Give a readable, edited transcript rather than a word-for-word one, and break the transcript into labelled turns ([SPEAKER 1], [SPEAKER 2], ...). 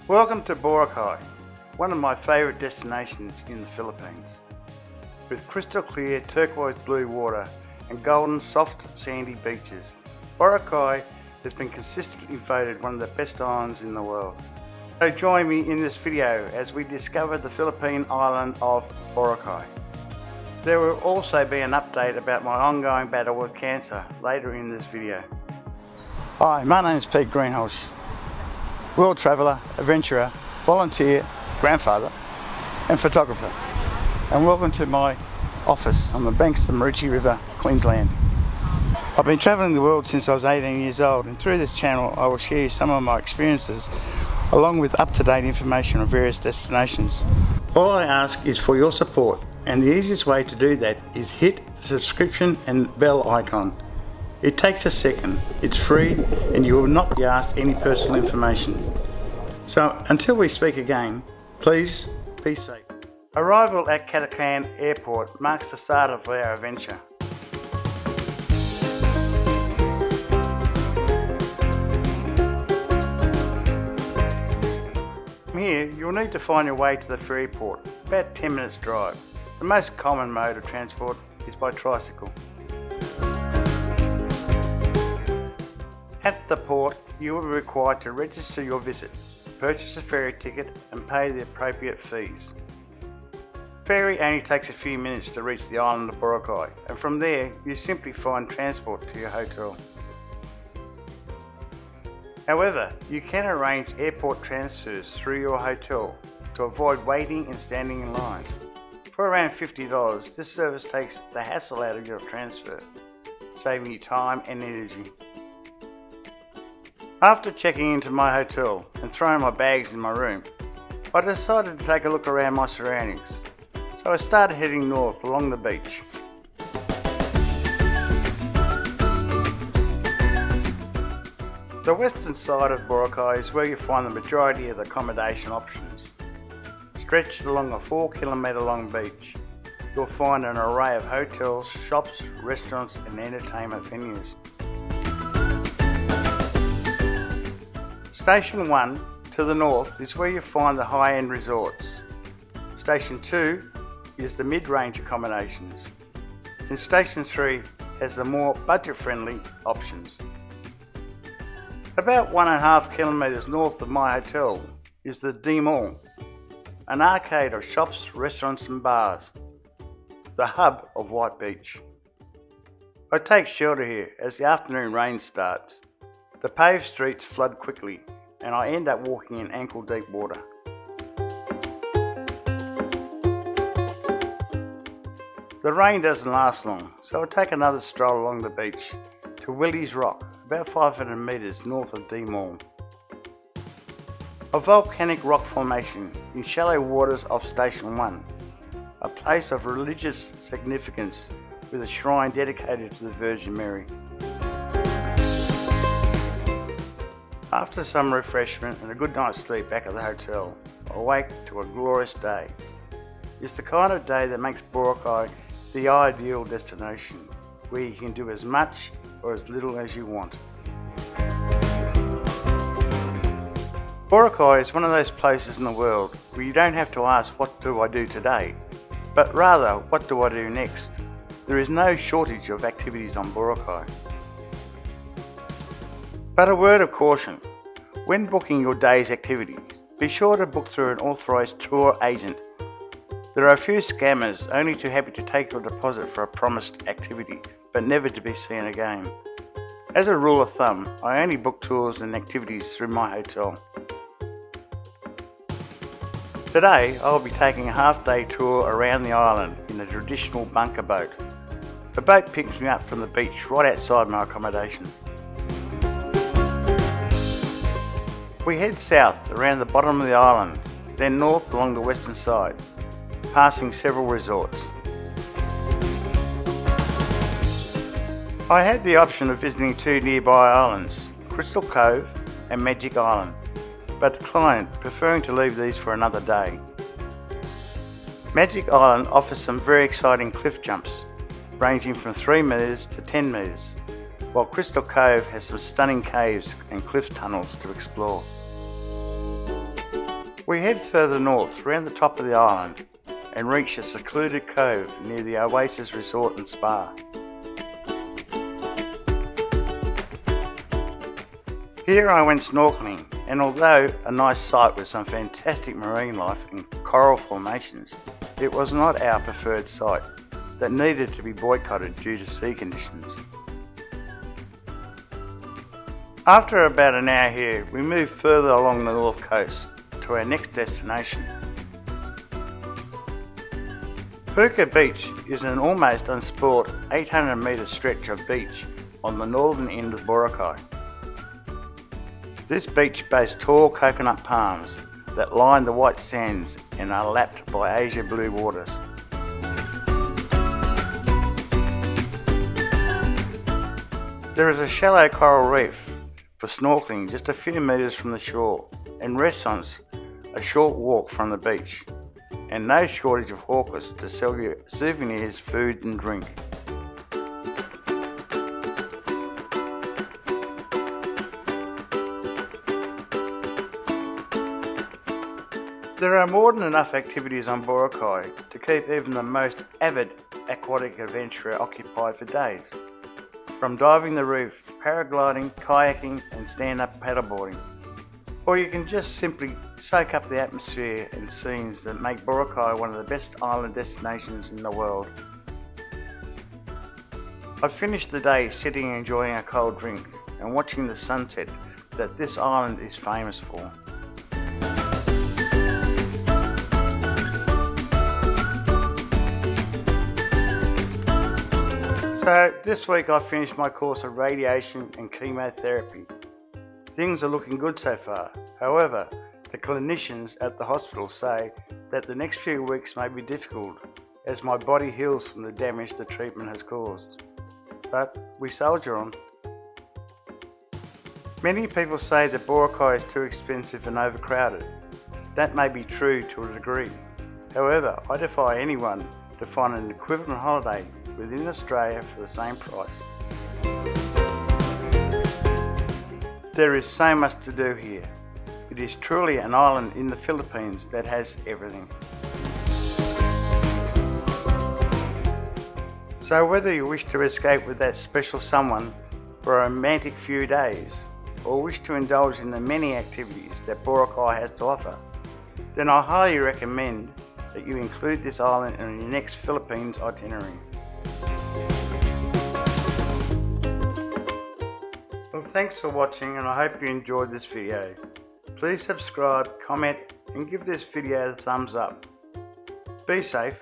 [SPEAKER 1] Welcome to Boracay, one of my favourite destinations in the Philippines. With crystal clear turquoise blue water and golden soft sandy beaches, Boracay has been consistently voted one of the best islands in the world. So join me in this video as we discover the Philippine island of Boracay. There will also be an update about my ongoing battle with cancer later in this video. Hi, my name is Pete Greenhalgh, world traveller, adventurer, volunteer, grandfather and photographer, and welcome to my office on the banks of the Maroochy River, Queensland. I've been travelling the world since I was 18 years old, and through this channel I will share some of my experiences along with up-to-date information on various destinations. All I ask is for your support, and the easiest way to do that is hit the subscription and bell icon. It takes a second, it's free, and you will not be asked any personal information. So until we speak again, please be safe. Arrival at Getaway Airport marks the start of our adventure. From here, you'll need to find your way to the ferry port, about 10 minutes drive. The most common mode of transport is by tricycle. At the port, you will be required to register your visit, purchase a ferry ticket and pay the appropriate fees. Ferry only takes a few minutes to reach the island of Boracay, and from there you simply find transport to your hotel. However, you can arrange airport transfers through your hotel to avoid waiting and standing in lines. For around $50, this service takes the hassle out of your transfer, saving you time and energy. After checking into my hotel and throwing my bags in my room, I decided to take a look around my surroundings, so I started heading north along the beach. The western side of Boracay is where you find the majority of the accommodation options. Stretched along a 4-kilometre long beach, you'll find an array of hotels, shops, restaurants and entertainment venues. Station 1 to the north is where you find the high-end resorts. Station 2 is the mid-range accommodations, and Station 3 has the more budget-friendly options. About 1.5 kilometres north of my hotel is the D Mall, an arcade of shops, restaurants and bars, the hub of White Beach. I take shelter here as the afternoon rain starts. The paved streets flood quickly and I end up walking in ankle-deep water. The rain doesn't last long, so I take another stroll along the beach to Willy's Rock, about 500 metres north of D Mall. A volcanic rock formation in shallow waters off Station 1, a place of religious significance with a shrine dedicated to the Virgin Mary. After some refreshment and a good night's sleep back at the hotel, I wake to a glorious day. It's the kind of day that makes Boracay the ideal destination, where you can do as much or as little as you want. Boracay is one of those places in the world where you don't have to ask what do I do today, but rather what do I do next. There is no shortage of activities on Boracay. But a word of caution, when booking your day's activities, be sure to book through an authorised tour agent. There are a few scammers only too happy to take your deposit for a promised activity, but never to be seen again. As a rule of thumb, I only book tours and activities through my hotel. Today, I'll be taking a half-day tour around the island in a traditional bunker boat. The boat picks me up from the beach right outside my accommodation. We head south around the bottom of the island, then north along the western side, passing several resorts. I had the option of visiting two nearby islands, Crystal Cove and Magic Island, but declined, preferring to leave these for another day. Magic Island offers some very exciting cliff jumps, ranging from 3 metres to 10 metres, while Crystal Cove has some stunning caves and cliff tunnels to explore. We head further north round the top of the island and reach a secluded cove near the Oasis Resort and Spa. Here I went snorkeling, and although a nice sight with some fantastic marine life and coral formations, it was not our preferred site that needed to be boycotted due to sea conditions. After about an hour here, we moved further along the north coast to our next destination. Puka Beach is an almost unsport 800 metre stretch of beach on the northern end of Boracay. This beach boasts tall coconut palms that line the white sands and are lapped by azure blue waters. There is a shallow coral reef for snorkeling just a few metres from the shore, and restaurants a short walk from the beach, and no shortage of hawkers to sell you souvenirs, food and drink. There are more than enough activities on Boracay to keep even the most avid aquatic adventurer occupied for days. From diving the reef, paragliding, kayaking and stand-up paddleboarding. Or you can just simply soak up the atmosphere and scenes that make Boracay one of the best island destinations in the world. I finished the day sitting and enjoying a cold drink and watching the sunset that this island is famous for. So this week I finished my course of radiation and chemotherapy. Things are looking good so far. However, the clinicians at the hospital say that the next few weeks may be difficult as my body heals from the damage the treatment has caused. But we soldier on. Many people say that Boracay is too expensive and overcrowded. That may be true to a degree. However, I defy anyone to find an equivalent holiday within Australia for the same price. There is so much to do here. It is truly an island in the Philippines that has everything. So whether you wish to escape with that special someone for a romantic few days, or wish to indulge in the many activities that Boracay has to offer, then I highly recommend that you include this island in your next Philippines itinerary. Well, thanks for watching, and I hope you enjoyed this video. Please subscribe, comment and give this video a thumbs up. Be safe.